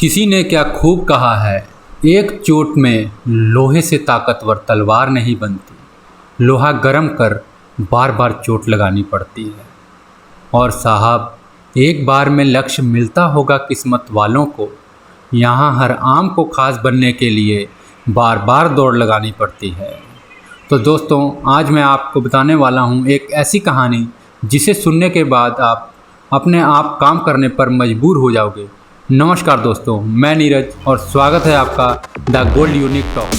किसी ने क्या खूब कहा है, एक चोट में लोहे से ताकतवर तलवार नहीं बनती। लोहा गर्म कर बार बार चोट लगानी पड़ती है। और साहब, एक बार में लक्ष्य मिलता होगा किस्मत वालों को। यहाँ हर आम को खास बनने के लिए बार बार दौड़ लगानी पड़ती है। तो दोस्तों, आज मैं आपको बताने वाला हूँ एक ऐसी कहानी जिसे सुनने के बाद आप अपने आप काम करने पर मजबूर हो जाओगे। नमस्कार दोस्तों, मैं नीरज और स्वागत है आपका द गोल्ड यूनिक टॉक।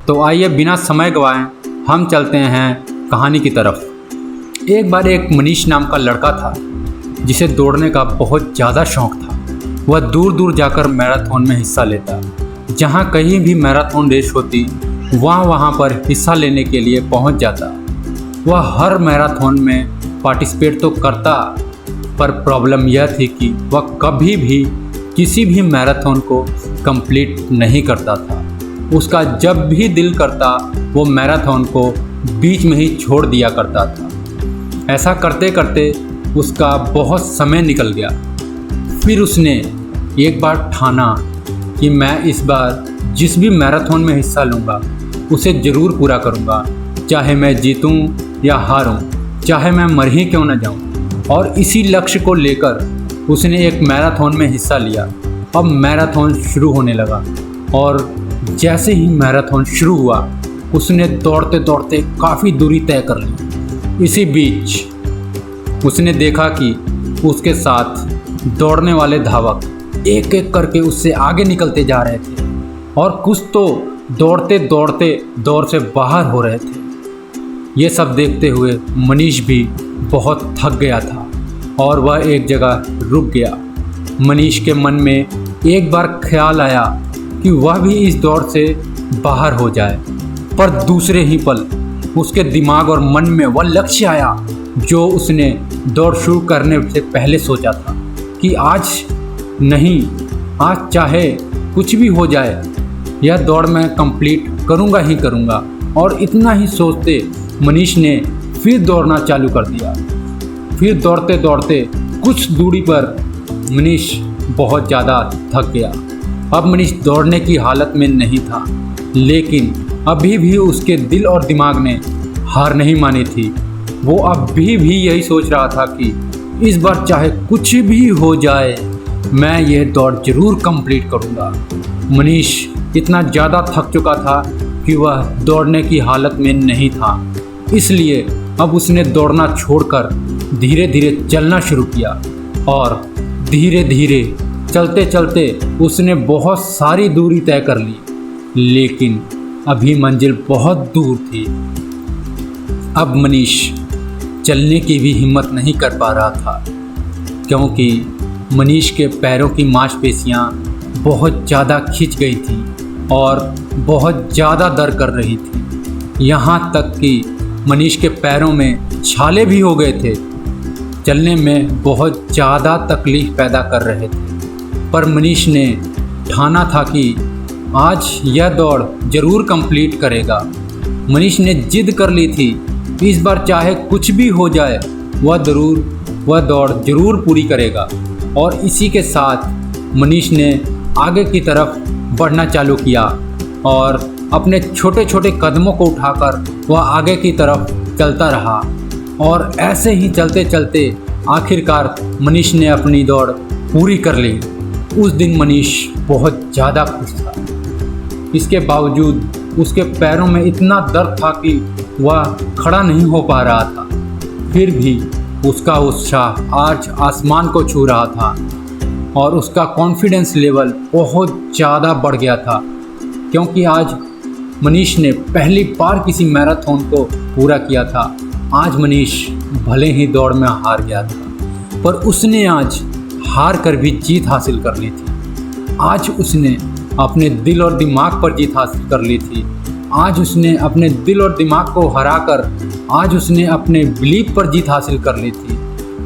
तो आइए बिना समय गवाएं हम चलते हैं कहानी की तरफ। एक बार एक मनीष नाम का लड़का था जिसे दौड़ने का बहुत ज़्यादा शौक था। वह दूर दूर जाकर मैराथन में हिस्सा लेता। जहाँ कहीं भी मैराथन रेस होती वहाँ पर हिस्सा लेने के लिए पहुँच जाता। वह हर मैराथन में पार्टिसिपेट तो करता, पर प्रॉब्लम यह थी कि वह कभी भी किसी भी मैराथन को कंप्लीट नहीं करता था। उसका जब भी दिल करता वो मैराथन को बीच में ही छोड़ दिया करता था। ऐसा करते करते उसका बहुत समय निकल गया। फिर उसने एक बार ठाना कि मैं इस बार जिस भी मैराथन में हिस्सा लूँगा उसे ज़रूर पूरा करूँगा, चाहे मैं जीतूँ या हारूं, चाहे मैं मर ही क्यों न जाऊं। और इसी लक्ष्य को लेकर उसने एक मैराथन में हिस्सा लिया। अब मैराथन शुरू होने लगा और जैसे ही मैराथन शुरू हुआ उसने दौड़ते दौड़ते काफ़ी दूरी तय कर ली। इसी बीच उसने देखा कि उसके साथ दौड़ने वाले धावक एक एक करके उससे आगे निकलते जा रहे थे और कुछ तो दौड़ते दौड़ते दौड़ से बाहर हो रहे थे। ये सब देखते हुए मनीष भी बहुत थक गया था और वह एक जगह रुक गया। मनीष के मन में एक बार ख्याल आया कि वह भी इस दौड़ से बाहर हो जाए, पर दूसरे ही पल उसके दिमाग और मन में वह लक्ष्य आया जो उसने दौड़ शुरू करने से पहले सोचा था कि आज नहीं, आज चाहे कुछ भी हो जाए यह दौड़ मैं कंप्लीट करूँगा ही करूँगा। और इतना ही सोचते मनीष ने फिर दौड़ना चालू कर दिया। फिर दौड़ते दौड़ते कुछ दूरी पर मनीष बहुत ज़्यादा थक गया। अब मनीष दौड़ने की हालत में नहीं था, लेकिन अभी भी उसके दिल और दिमाग ने हार नहीं मानी थी। वो अभी भी यही सोच रहा था कि इस बार चाहे कुछ भी हो जाए मैं ये दौड़ जरूर कंप्लीट करूँगा। मनीष इतना ज़्यादा थक चुका था कि वह दौड़ने की हालत में नहीं था, इसलिए अब उसने दौड़ना छोड़कर धीरे धीरे चलना शुरू किया। और धीरे धीरे चलते चलते उसने बहुत सारी दूरी तय कर ली, लेकिन अभी मंजिल बहुत दूर थी। अब मनीष चलने की भी हिम्मत नहीं कर पा रहा था, क्योंकि मनीष के पैरों की मांसपेशियां बहुत ज़्यादा खिंच गई थी और बहुत ज़्यादा दर्द कर रही थी। यहाँ तक कि मनीष के पैरों में छाले भी हो गए थे। चलने में बहुत ज़्यादा तकलीफ़ पैदा कर रहे थे, पर मनीष ने ठाना था कि आज यह दौड़ ज़रूर कंप्लीट करेगा। मनीष ने जिद कर ली थी, इस बार चाहे कुछ भी हो जाए वह दौड़ ज़रूर पूरी करेगा। और इसी के साथ मनीष ने आगे की तरफ बढ़ना चालू किया और अपने छोटे छोटे कदमों को उठाकर वह आगे की तरफ चलता रहा। और ऐसे ही चलते चलते आखिरकार मनीष ने अपनी दौड़ पूरी कर ली। उस दिन मनीष बहुत ज़्यादा खुश था। इसके बावजूद उसके पैरों में इतना दर्द था कि वह खड़ा नहीं हो पा रहा था। फिर भी उसका उत्साह आज आसमान को छू रहा था और उसका कॉन्फिडेंस लेवल बहुत ज़्यादा बढ़ गया था, क्योंकि आज मनीष ने पहली बार किसी मैराथन को पूरा किया था। आज मनीष भले ही दौड़ में हार गया था, पर उसने आज हार कर भी जीत हासिल कर ली थी। आज उसने अपने दिल और दिमाग पर जीत हासिल कर ली थी। आज उसने अपने दिल और दिमाग को हराकर आज उसने अपने बिलीफ पर जीत हासिल कर ली थी,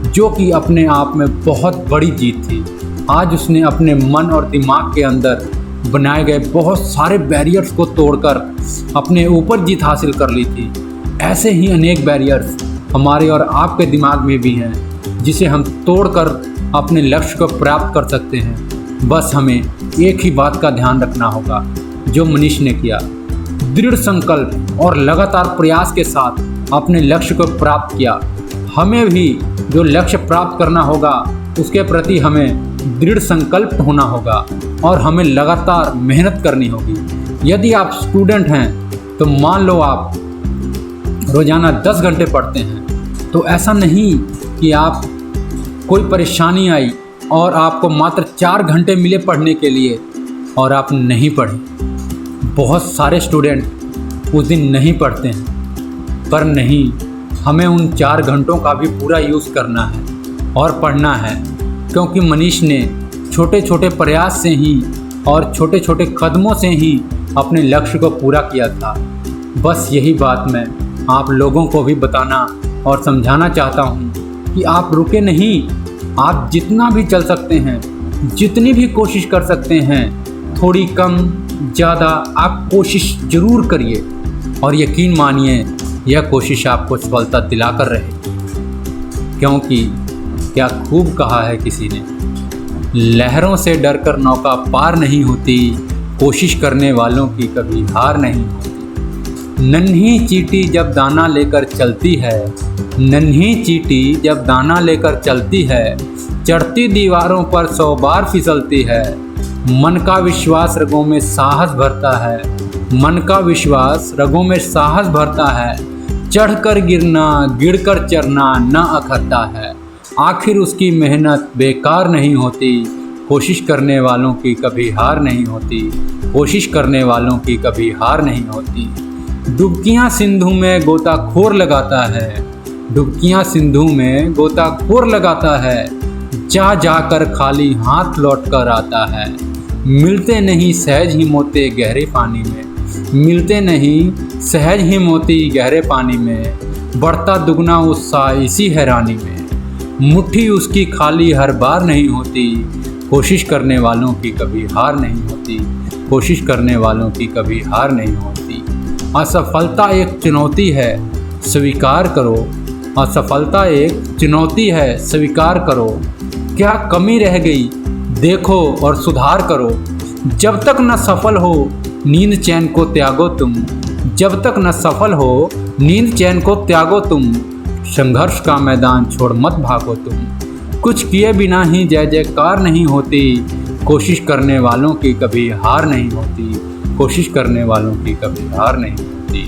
जो कि अपने आप में बहुत बड़ी जीत थी। आज उसने अपने मन और दिमाग के अंदर बनाए गए बहुत सारे बैरियर्स को तोड़कर अपने ऊपर जीत हासिल कर ली थी। ऐसे ही अनेक बैरियर्स हमारे और आपके दिमाग में भी हैं, जिसे हम तोड़कर अपने लक्ष्य को प्राप्त कर सकते हैं। बस हमें एक ही बात का ध्यान रखना होगा जो मनीष ने किया। दृढ़ संकल्प और लगातार प्रयास के साथ अपने लक्ष्य को प्राप्त किया। हमें भी जो लक्ष्य प्राप्त करना होगा उसके प्रति हमें दृढ़ संकल्प होना होगा और हमें लगातार मेहनत करनी होगी। यदि आप स्टूडेंट हैं तो मान लो आप रोज़ाना 10 घंटे पढ़ते हैं, तो ऐसा नहीं कि आप कोई परेशानी आई और आपको मात्र 4 घंटे मिले पढ़ने के लिए और आप नहीं पढ़े। बहुत सारे स्टूडेंट उस दिन नहीं पढ़ते हैं, पर नहीं, हमें उन 4 घंटों का भी पूरा यूज़ करना है और पढ़ना है, क्योंकि मनीष ने छोटे छोटे प्रयास से ही और छोटे छोटे कदमों से ही अपने लक्ष्य को पूरा किया था। बस यही बात मैं आप लोगों को भी बताना और समझाना चाहता हूँ कि आप रुके नहीं। आप जितना भी चल सकते हैं, जितनी भी कोशिश कर सकते हैं, थोड़ी कम ज़्यादा आप कोशिश ज़रूर करिए और यकीन मानिए यह कोशिश आपको सफलता दिलाकर रहेगी। क्योंकि क्या खूब कहा है किसी ने, लहरों से डरकर नौका पार नहीं होती, कोशिश करने वालों की कभी हार नहीं होती। नन्ही चींटी जब दाना लेकर चलती है, नन्ही चींटी जब दाना लेकर चलती है, चढ़ती दीवारों पर 100 बार फिसलती है। मन का विश्वास रगों में साहस भरता है, मन का विश्वास रगों में साहस भरता है। चढ़कर गिरना, गिरकर चढ़ना न अखरता है। आखिर उसकी मेहनत बेकार नहीं होती, कोशिश करने वालों की कभी हार नहीं होती, कोशिश करने वालों की कभी हार नहीं होती। डुबकियां सिंधु में गोताखोर लगाता है, डुबकियां सिंधु में गोताखोर लगाता है। जा जाकर खाली हाथ लौट कर आता है। मिलते नहीं सहज ही मोती गहरे पानी में, मिलते नहीं सहज ही मोती गहरे पानी में। बढ़ता दुगना उत्साह इसी हैरानी में। मुट्ठी उसकी खाली हर बार नहीं होती, कोशिश करने वालों की कभी हार नहीं होती, कोशिश करने वालों की कभी हार नहीं होती। असफलता एक चुनौती है, स्वीकार करो। असफलता एक चुनौती है, स्वीकार करो। क्या कमी रह गई देखो और सुधार करो। जब तक न सफल हो नींद चैन को त्यागो तुम, जब तक न सफल हो नींद चैन को त्यागो तुम। संघर्ष का मैदान छोड़ मत भागो तुम। कुछ किए बिना ही जय जयकार नहीं होती, कोशिश करने वालों की कभी हार नहीं होती, कोशिश करने वालों की कभी हार नहीं होती।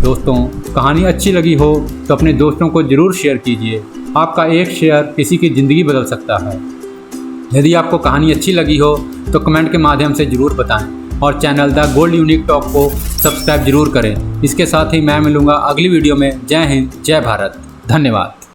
दोस्तों, कहानी अच्छी लगी हो तो अपने दोस्तों को ज़रूर शेयर कीजिए। आपका एक शेयर किसी की ज़िंदगी बदल सकता है। यदि आपको कहानी अच्छी लगी हो तो कमेंट के माध्यम से ज़रूर बताएं और channel the gold unique talk को सब्सक्राइब जरूर करें। इसके साथ ही मैं मिलूँगा अगली वीडियो में। जय हिंद, जय भारत, धन्यवाद।